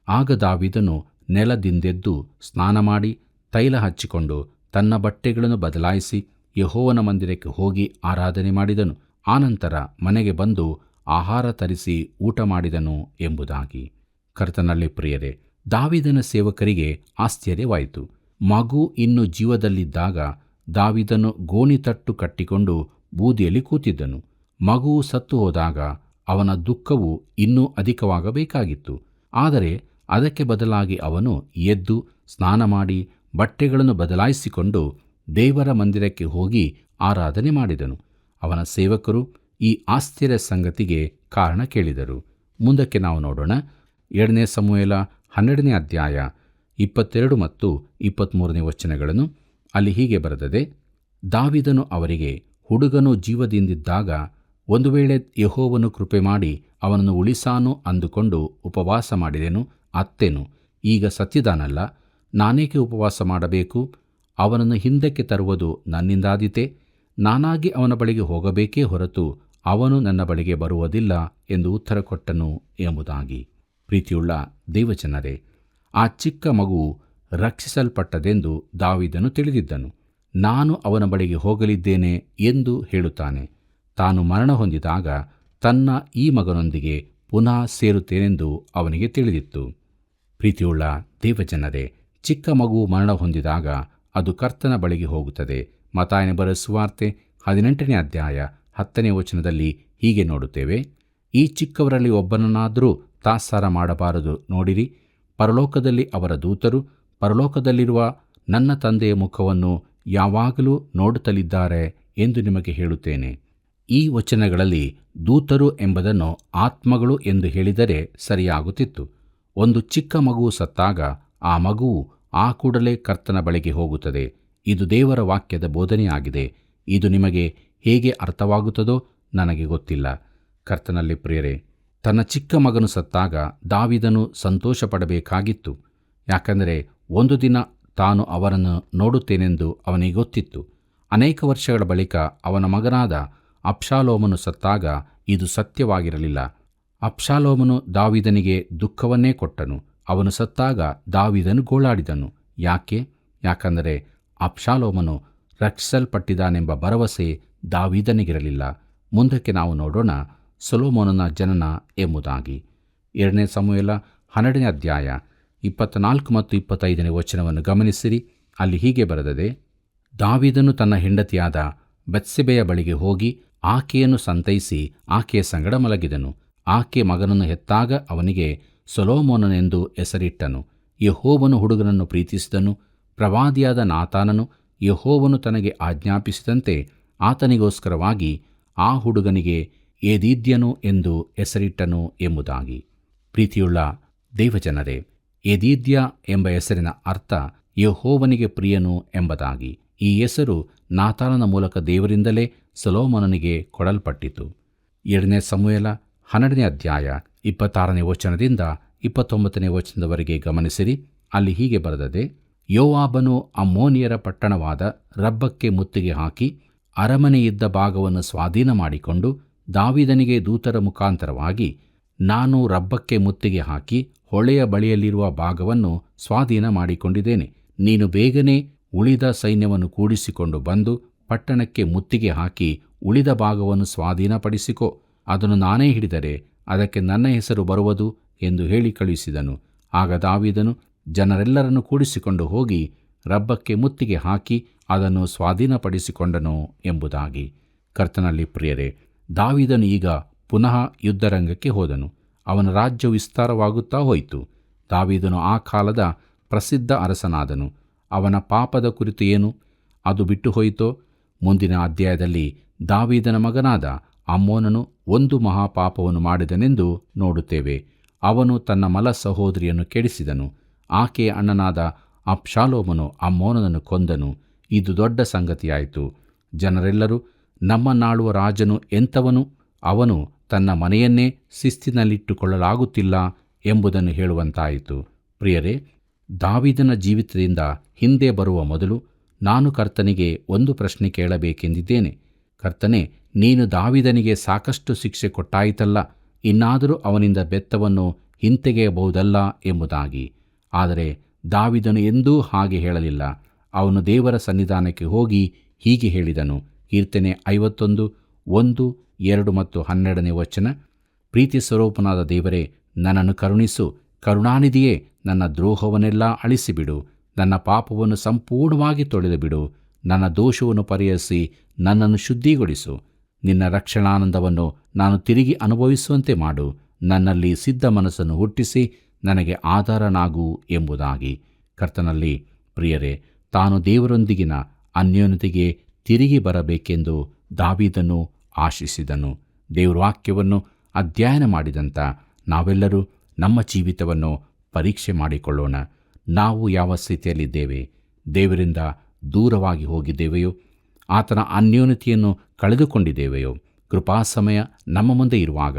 ಆಗ ದಾವೀದನು ನೆಲದಿಂದೆದ್ದು ಸ್ನಾನಮಾಡಿ ತೈಲ ಹಚ್ಚಿಕೊಂಡು ತನ್ನ ಬಟ್ಟೆಗಳನ್ನು ಬದಲಾಯಿಸಿ ಯೆಹೋವನ ಮಂದಿರಕ್ಕೆ ಹೋಗಿ ಆರಾಧನೆ ಮಾಡಿದನು. ಆನಂತರ ಮನೆಗೆ ಬಂದು ಆಹಾರ ತರಿಸಿ ಊಟ ಮಾಡಿದನು ಎಂಬುದಾಗಿ. ಕರ್ತನಲ್ಲಿ ಪ್ರಿಯರೇ, ದಾವೀದನ ಸೇವಕರಿಗೆ ಆಶ್ಚರ್ಯವಾಯಿತು. ಮಗು ಇನ್ನು ಜೀವದಲ್ಲಿದ್ದಾಗ ದಾವೀದನು ಗೋಣಿತಟ್ಟು ಕಟ್ಟಿಕೊಂಡು ಬೂದಿಯಲ್ಲಿ ಕೂತಿದ್ದನು. ಮಗುವು ಸತ್ತು ಹೋದಾಗ ಅವನ ದುಃಖವು ಇನ್ನೂ ಅಧಿಕವಾಗಬೇಕಾಗಿತ್ತು. ಆದರೆ ಅದಕ್ಕೆ ಬದಲಾಗಿ ಅವನು ಎದ್ದು ಸ್ನಾನ ಮಾಡಿ ಬಟ್ಟೆಗಳನ್ನು ಬದಲಾಯಿಸಿಕೊಂಡು ದೇವರ ಮಂದಿರಕ್ಕೆ ಹೋಗಿ ಆರಾಧನೆ ಮಾಡಿದನು. ಅವನ ಸೇವಕರು ಈ ಆಶ್ಚರ್ಯ ಸಂಗತಿಗೆ ಕಾರಣ ಕೇಳಿದರು. ಮುಂದಕ್ಕೆ ನಾವು ನೋಡೋಣ. 2ನೇ ಸಮುವೇಲ 12ನೇ ಅಧ್ಯಾಯ 22 ಮತ್ತು 23ನೇ ವಚನಗಳನ್ನು. ಅಲ್ಲಿ ಹೀಗೆ ಬರೆದದೆ, ದಾವೀದನು ಅವರಿಗೆ, ಹುಡುಗನು ಜೀವದಿಂದಿದ್ದಾಗ ಒಂದು ವೇಳೆ ಯೆಹೋವನು ಕೃಪೆ ಮಾಡಿ ಅವನನ್ನು ಉಳಿಸಾನು ಅಂದುಕೊಂಡು ಉಪವಾಸ ಮಾಡಿದೆನು. ಅತ್ತೆನು, ಈಗ ಸತ್ತಿದಾನಲ್ಲ, ನಾನೇಕೆ ಉಪವಾಸ ಮಾಡಬೇಕು? ಅವನನ್ನು ಹಿಂದಕ್ಕೆ ತರುವುದು ನನ್ನಿಂದಾದೀತೆ. ನಾನಾಗಿ ಅವನ ಬಳಿಗೆ ಹೋಗಬೇಕೇ ಹೊರತು ಅವನು ನನ್ನ ಬಳಿಗೆ ಬರುವುದಿಲ್ಲ ಎಂದು ಉತ್ತರ ಕೊಟ್ಟನು ಎಂಬುದಾಗಿ. ಪ್ರೀತಿಯುಳ್ಳ ದೇವಜನರೇ, ಆ ಚಿಕ್ಕ ಮಗು ರಕ್ಷಿಸಲ್ಪಟ್ಟದೆಂದು ದಾವೀದನು ತಿಳಿದಿದ್ದನು. ನಾನು ಅವನ ಬಳಿಗೆ ಹೋಗಲಿದ್ದೇನೆ ಎಂದು ಹೇಳುತ್ತಾನೆ. ತಾನು ಮರಣ ಹೊಂದಿದಾಗ ತನ್ನ ಈ ಮಗನೊಂದಿಗೆ ಪುನಃ ಸೇರುತ್ತೇನೆಂದು ಅವನಿಗೆ ತಿಳಿದಿತ್ತು. ಪ್ರೀತಿಯುಳ್ಳ ದೇವಜನರೇ, ಚಿಕ್ಕ ಮಗು ಮರಣ ಹೊಂದಿದಾಗ ಅದು ಕರ್ತನ ಬಳಿಗೆ ಹೋಗುತ್ತದೆ. ಮತ್ತಾಯನ ಬರೆದ ಸುವಾರ್ತೆ 18ನೇ ಅಧ್ಯಾಯ 10ನೇ ವಚನದಲ್ಲಿ ಹೀಗೆ ನೋಡುತ್ತೇವೆ, ಈ ಚಿಕ್ಕವರಲ್ಲಿ ಒಬ್ಬನನ್ನಾದರೂ ತಾತ್ಸಾರ ಮಾಡಬಾರದು. ನೋಡಿರಿ, ಪರಲೋಕದಲ್ಲಿ ಅವರ ದೂತರು ಪರಲೋಕದಲ್ಲಿರುವ ನನ್ನ ತಂದೆಯ ಮುಖವನ್ನು ಯಾವಾಗಲೂ ನೋಡುತ್ತಲಿದ್ದಾರೆ ಎಂದು ನಿಮಗೆ ಹೇಳುತ್ತೇನೆ. ಈ ವಚನಗಳಲ್ಲಿ ದೂತರು ಎಂಬುದನ್ನು ಆತ್ಮಗಳು ಎಂದು ಹೇಳಿದರೆ ಸರಿಯಾಗುತ್ತಿತ್ತು. ಒಂದು ಚಿಕ್ಕ ಮಗುವು ಸತ್ತಾಗ ಆ ಮಗುವು ಆ ಕೂಡಲೇ ಕರ್ತನ ಬಳಿಗೆ ಹೋಗುತ್ತದೆ. ಇದು ದೇವರ ವಾಕ್ಯದ ಬೋಧನೆಯಾಗಿದೆ. ಇದು ನಿಮಗೆ ಹೇಗೆ ಅರ್ಥವಾಗುತ್ತದೋ ನನಗೆ ಗೊತ್ತಿಲ್ಲ. ಕರ್ತನಲ್ಲಿ ಪ್ರಿಯರೇ, ತನ್ನ ಚಿಕ್ಕ ಮಗನು ಸತ್ತಾಗ ದಾವೀದನು ಸಂತೋಷ ಪಡಬೇಕಾಗಿತ್ತು. ಯಾಕಂದರೆ ಒಂದು ದಿನ ತಾನು ಅವರನ್ನು ನೋಡುತ್ತೇನೆಂದು ಅವನಿಗೆ ಗೊತ್ತಿತ್ತು. ಅನೇಕ ವರ್ಷಗಳ ಬಳಿಕ ಅವನ ಮಗನಾದ ಅಬ್ಷಾಲೋಮನು ಸತ್ತಾಗ ಇದು ಸತ್ಯವಾಗಿರಲಿಲ್ಲ. ಅಬ್ಷಾಲೋಮನು ದಾವೀದನಿಗೆ ದುಃಖವನ್ನೇ ಕೊಟ್ಟನು. ಅವನು ಸತ್ತಾಗ ದಾವೀದನು ಗೋಳಾಡಿದನು. ಯಾಕಂದರೆ ಅಬ್ಷಾಲೋಮನು ರಕ್ಷಿಸಲ್ಪಟ್ಟಿದ್ದಾನೆಂಬ ಭರವಸೆ ದಾವೀದನಿಗಿರಲಿಲ್ಲ. ಮುಂದಕ್ಕೆ ನಾವು ನೋಡೋಣ ಸೊಲೊಮೋನನ ಜನನ ಎಂಬುದಾಗಿ. 2ನೇ ಸಮುವೇಲ 12ನೇ ಅಧ್ಯಾಯ 24 ಮತ್ತು 25ನೇ ವಚನವನ್ನು ಗಮನಿಸಿರಿ. ಅಲ್ಲಿ ಹೀಗೆ ಬರೆದದೆ, ದಾವೀದನು ತನ್ನ ಹೆಂಡತಿಯಾದ ಬತ್ಸೆಬೆಯ ಬಳಿಗೆ ಹೋಗಿ ಆಕೆಯನ್ನು ಸಂತೈಸಿ ಆಕೆಯ ಸಂಗಡ ಮಲಗಿದನು. ಆಕೆ ಮಗನನ್ನು ಹೆತ್ತಾಗ ಅವನಿಗೆ ಸೊಲೊಮೋನನೆಂದು ಹೆಸರಿಟ್ಟನು. ಯೆಹೋವನು ಹುಡುಗನನ್ನು ಪ್ರೀತಿಸಿದನು. ಪ್ರವಾದಿಯಾದ ನಾತಾನನು ಯೆಹೋವನು ತನಗೆ ಆಜ್ಞಾಪಿಸಿದಂತೆ ಆತನಿಗೋಸ್ಕರವಾಗಿ ಆ ಹುಡುಗನಿಗೆ ಯೆದೀದ್ಯನು ಎಂದು ಹೆಸರಿಟ್ಟನು ಎಂಬುದಾಗಿ. ಪ್ರೀತಿಯುಳ್ಳ ದೇವಜನರೇ, ಯೆದೀದ್ಯ ಎಂಬ ಹೆಸರಿನ ಅರ್ಥ ಯೆಹೋವನಿಗೆ ಪ್ರಿಯನು ಎಂಬುದಾಗಿ. ಈ ಹೆಸರು ನಾತಾನನ ಮೂಲಕ ದೇವರಿಂದಲೇ ಸೊಲೊಮೋನನಿಗೆ ಕೊಡಲ್ಪಟ್ಟಿತು. 2ನೇ ಸಮುವೇಲ 12ನೇ ಅಧ್ಯಾಯ 26ನೇ ವಚನದಿಂದ 29ನೇ ವಚನದವರೆಗೆ ಗಮನಿಸಿರಿ. ಅಲ್ಲಿ ಹೀಗೆ ಬರೆದದೆ, ಯೋವಾಬನು ಅಮ್ಮೋನಿಯರ ಪಟ್ಟಣವಾದ ರಬ್ಬಕ್ಕೆ ಮುತ್ತಿಗೆ ಹಾಕಿ ಅರಮನೆಯಿದ್ದ ಭಾಗವನ್ನು ಸ್ವಾಧೀನ ಮಾಡಿಕೊಂಡು ದಾವೀದನಿಗೆ ದೂತರ ಮುಖಾಂತರವಾಗಿ, ನಾನು ರಬ್ಬಕ್ಕೆ ಮುತ್ತಿಗೆ ಹಾಕಿ ಹೊಳೆಯ ಬಳಿಯಲ್ಲಿರುವ ಭಾಗವನ್ನು ಸ್ವಾಧೀನ ಮಾಡಿಕೊಂಡಿದ್ದೇನೆ. ನೀನು ಬೇಗನೆ ಉಳಿದ ಸೈನ್ಯವನ್ನು ಕೂಡಿಸಿಕೊಂಡು ಬಂದು ಪಟ್ಟಣಕ್ಕೆ ಮುತ್ತಿಗೆ ಹಾಕಿ ಉಳಿದ ಭಾಗವನ್ನು ಸ್ವಾಧೀನಪಡಿಸಿಕೊ. ಅದನ್ನು ನಾನೇ ಹಿಡಿದರೆ ಅದಕ್ಕೆ ನನ್ನ ಹೆಸರು ಬರುವುದು ಎಂದು ಹೇಳಿ ಕಳುಹಿಸಿದನು. ಆಗ ದಾವೀದನು ಜನರೆಲ್ಲರನ್ನು ಕೂಡಿಸಿಕೊಂಡು ಹೋಗಿ ರಬ್ಬಕ್ಕೆ ಮುತ್ತಿಗೆ ಹಾಕಿ ಅದನ್ನು ಸ್ವಾಧೀನಪಡಿಸಿಕೊಂಡನು ಎಂಬುದಾಗಿ. ಕರ್ತನಲ್ಲಿ ಪ್ರಿಯರೇ, ದಾವೀದನು ಈಗ ಪುನಃ ಯುದ್ಧರಂಗಕ್ಕೆ ಹೋದನು. ಅವನ ರಾಜ್ಯ ವಿಸ್ತಾರವಾಗುತ್ತಾ ಹೋಯಿತು. ದಾವೀದನು ಆ ಕಾಲದ ಪ್ರಸಿದ್ಧ ಅರಸನಾದನು. ಅವನ ಪಾಪದ ಕುರಿತು ಏನು? ಅದು ಬಿಟ್ಟು ಹೋಯಿತೋ? ಮುಂದಿನ ಅಧ್ಯಾಯದಲ್ಲಿ ದಾವೀದನ ಮಗನಾದ ಅಮ್ಮೋನನು ಒಂದು ಮಹಾಪಾಪವನ್ನು ಮಾಡಿದನೆಂದು ನೋಡುತ್ತೇವೆ. ಅವನು ತನ್ನ ಮಲ ಸಹೋದರಿಯನ್ನು ಕೆಡಿಸಿದನು. ಆಕೆಯ ಅಣ್ಣನಾದ ಅಬ್ಷಾಲೋಮನು ಅಮ್ಮೋನನನ್ನು ಕೊಂದನು. ಇದು ದೊಡ್ಡ ಸಂಗತಿಯಾಯಿತು. ಜನರೆಲ್ಲರೂ, ನಮ್ಮನ್ನಾಳುವ ರಾಜನು ಎಂಥವನು? ಅವನು ತನ್ನ ಮನೆಯನ್ನೇ ಶಿಸ್ತಿನಲ್ಲಿಟ್ಟುಕೊಳ್ಳಲಾಗುತ್ತಿಲ್ಲ ಎಂಬುದನ್ನು ಹೇಳುವಂತಾಯಿತು. ಪ್ರಿಯರೇ, ದಾವೀದನ ಜೀವಿತದಿಂದ ಹಿಂದೆ ಬರುವ ಮೊದಲು ನಾನು ಕರ್ತನಿಗೆ ಒಂದು ಪ್ರಶ್ನೆ ಕೇಳಬೇಕೆಂದಿದ್ದೇನೆ. ಕರ್ತನೇ, ನೀನು ದಾವೀದನಿಗೆ ಸಾಕಷ್ಟು ಶಿಕ್ಷೆ ಕೊಟ್ಟಾಯಿತಲ್ಲ, ಇನ್ನಾದರೂ ಅವನಿಂದ ಬೆತ್ತವನ್ನು ಹಿಂತೆಗೆಯಬಹುದಲ್ಲ ಎಂಬುದಾಗಿ. ಆದರೆ ದಾವೀದನು ಎಂದೂ ಹಾಗೆ ಹೇಳಲಿಲ್ಲ. ಅವನು ದೇವರ ಸನ್ನಿಧಾನಕ್ಕೆ ಹೋಗಿ ಹೀಗೆ ಹೇಳಿದನು. ಕೀರ್ತನೆ 51, 1, 2 ಮತ್ತು 12ನೇ ವಚನ. ಪ್ರೀತಿ ಸ್ವರೂಪನಾದ ದೇವರೇ, ನನ್ನನ್ನು ಕರುಣಿಸು. ಕರುಣಾನಿಧಿಯೇ, ನನ್ನ ದ್ರೋಹವನ್ನೆಲ್ಲ ಅಳಿಸಿಬಿಡು. ನನ್ನ ಪಾಪವನ್ನು ಸಂಪೂರ್ಣವಾಗಿ ತೊಳೆದುಬಿಡು. ನನ್ನ ದೋಷವನ್ನು ಪರಿಹರಿಸಿ ನನ್ನನ್ನು ಶುದ್ಧಿಗೊಳಿಸು. ನಿನ್ನ ರಕ್ಷಣಾನಂದವನ್ನು ನಾನು ತಿರುಗಿ ಅನುಭವಿಸುವಂತೆ ಮಾಡು. ನನ್ನಲ್ಲಿ ಸಿದ್ಧ ಮನಸ್ಸನ್ನು ಹುಟ್ಟಿಸಿ ನನಗೆ ಆಧಾರನಾಗು ಎಂಬುದಾಗಿ. ಕರ್ತನಲ್ಲಿ ಪ್ರಿಯರೇ, ತಾನು ದೇವರೊಂದಿಗಿನ ಅನ್ಯೋನ್ಯತೆಗೆ ತಿರುಗಿ ಬರಬೇಕೆಂದು ದಾವೀದನು ಆಶಿಸಿದನು. ದೇವರ ವಾಕ್ಯವನ್ನು ಅಧ್ಯಯನ ಮಾಡಿದಂಥ ನಾವೆಲ್ಲರೂ ನಮ್ಮ ಜೀವಿತವನ್ನು ಪರೀಕ್ಷೆ ಮಾಡಿಕೊಳ್ಳೋಣ. ನಾವು ಯಾವ ಸ್ಥಿತಿಯಲ್ಲಿದ್ದೇವೆ? ದೇವರಿಂದ ದೂರವಾಗಿ ಹೋಗಿದ್ದೇವೆಯೋ? ಆತನ ಅನ್ಯೋನ್ಯತೆಯನ್ನು ಕಳೆದುಕೊಂಡಿದ್ದೇವೆಯೋ? ಕೃಪಾಸಮಯ ನಮ್ಮ ಮುಂದೆ ಇರುವಾಗ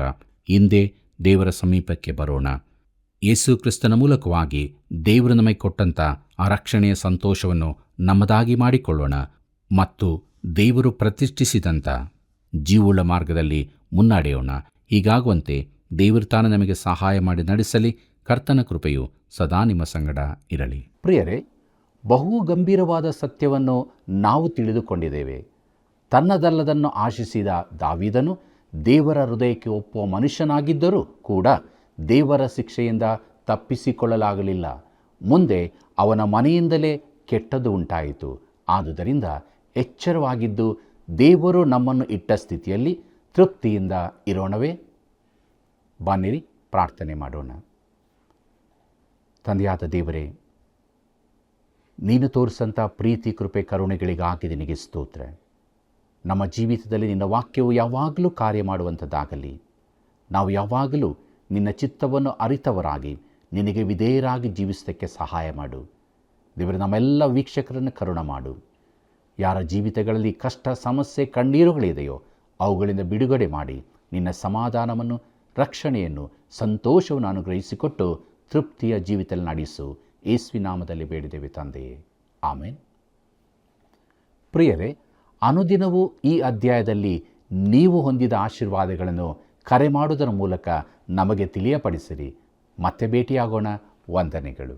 ಹಿಂದೆ ದೇವರ ಸಮೀಪಕ್ಕೆ ಬರೋಣ. ಯೇಸು ಕ್ರಿಸ್ತನ ಮೂಲಕವಾಗಿ ದೇವರು ನಮಗೆ ಕೊಟ್ಟಂಥ ಆ ರಕ್ಷಣೆಯ ಸಂತೋಷವನ್ನು ನಮ್ಮದಾಗಿ ಮಾಡಿಕೊಳ್ಳೋಣ ಮತ್ತು ದೇವರು ಪ್ರತಿಷ್ಠಿಸಿದಂಥ ಜೀವುಳ್ಳ ಮಾರ್ಗದಲ್ಲಿ ಮುನ್ನಡೆಯೋಣ. ಹೀಗಾಗುವಂತೆ ದೇವರು ತಾನು ನಮಗೆ ಸಹಾಯ ಮಾಡಿ ನಡೆಸಲಿ. ಕರ್ತನ ಕೃಪೆಯು ಸದಾ ನಿಮ್ಮ ಸಂಗಡ ಇರಲಿ. ಪ್ರಿಯರೇ, ಬಹು ಗಂಭೀರವಾದ ಸತ್ಯವನ್ನು ನಾವು ತಿಳಿದುಕೊಂಡಿದ್ದೇವೆ. ತನ್ನದಲ್ಲದನ್ನು ಆಶಿಸಿದ ದಾವೀದನು ದೇವರ ಹೃದಯಕ್ಕೆ ಒಪ್ಪುವ ಮನುಷ್ಯನಾಗಿದ್ದರೂ ಕೂಡ ದೇವರ ಶಿಕ್ಷೆಯಿಂದ ತಪ್ಪಿಸಿಕೊಳ್ಳಲಾಗಲಿಲ್ಲ. ಮುಂದೆ ಅವನ ಮನೆಯಿಂದಲೇ ಕೆಟ್ಟದ್ದು ಉಂಟಾಯಿತು. ಆದುದರಿಂದ ಎಚ್ಚರವಾಗಿದ್ದು ದೇವರು ನಮ್ಮನ್ನು ಇಟ್ಟ ಸ್ಥಿತಿಯಲ್ಲಿ ತೃಪ್ತಿಯಿಂದ ಇರೋಣವೇ? ಬನ್ನಿರಿ, ಪ್ರಾರ್ಥನೆ ಮಾಡೋಣ. ತಂದೆಯಾದ ದೇವರೇ, ನೀನು ತೋರಿಸಂಥ ಪ್ರೀತಿ, ಕೃಪೆ, ಕರುಣೆಗಳಿಗಾಗಿ ನಿನಗೆ ಸ್ತೋತ್ರ. ನಮ್ಮ ಜೀವಿತದಲ್ಲಿ ನಿನ್ನ ವಾಕ್ಯವು ಯಾವಾಗಲೂ ಕಾರ್ಯ ಮಾಡುವಂಥದ್ದಾಗಲಿ. ನಾವು ಯಾವಾಗಲೂ ನಿನ್ನ ಚಿತ್ತವನ್ನು ಅರಿತವರಾಗಿ ನಿನಗೆ ವಿಧೇಯರಾಗಿ ಜೀವಿಸೋದಕ್ಕೆ ಸಹಾಯ ಮಾಡು. ದೇವರೇ, ನಮ್ಮೆಲ್ಲ ವೀಕ್ಷಕರನ್ನು ಕರುಣ ಮಾಡು. ಯಾರ ಜೀವಿತಗಳಲ್ಲಿ ಕಷ್ಟ, ಸಮಸ್ಯೆ, ಕಣ್ಣೀರುಗಳಿದೆಯೋ ಅವುಗಳಿಂದ ಬಿಡುಗಡೆ ಮಾಡಿ ನಿನ್ನ ಸಮಾಧಾನವನ್ನು, ರಕ್ಷಣೆಯನ್ನು, ಸಂತೋಷವನ್ನು ಅನುಗ್ರಹಿಸಿಕೊಟ್ಟು ತೃಪ್ತಿಯ ಜೀವಿತದಲ್ಲಿ ನಡೆಸು. ಯೇಸುವಿನ ನಾಮದಲ್ಲಿ ಬೇಡಿದ್ದೇವೆ ತಂದೆಯೇ, ಆಮೇನ್. ಪ್ರಿಯರೇ, ಅನುದಿನವೂ ಈ ಅಧ್ಯಾಯದಲ್ಲಿ ನೀವು ಹೊಂದಿದ ಆಶೀರ್ವಾದಗಳನ್ನು ಕರೆ ಮಾಡುವುದರ ಮೂಲಕ ನಮಗೆ ತಿಳಿಯಪಡಿಸಿರಿ. ಮತ್ತೆ ಭೇಟಿಯಾಗೋಣ. ವಂದನೆಗಳು.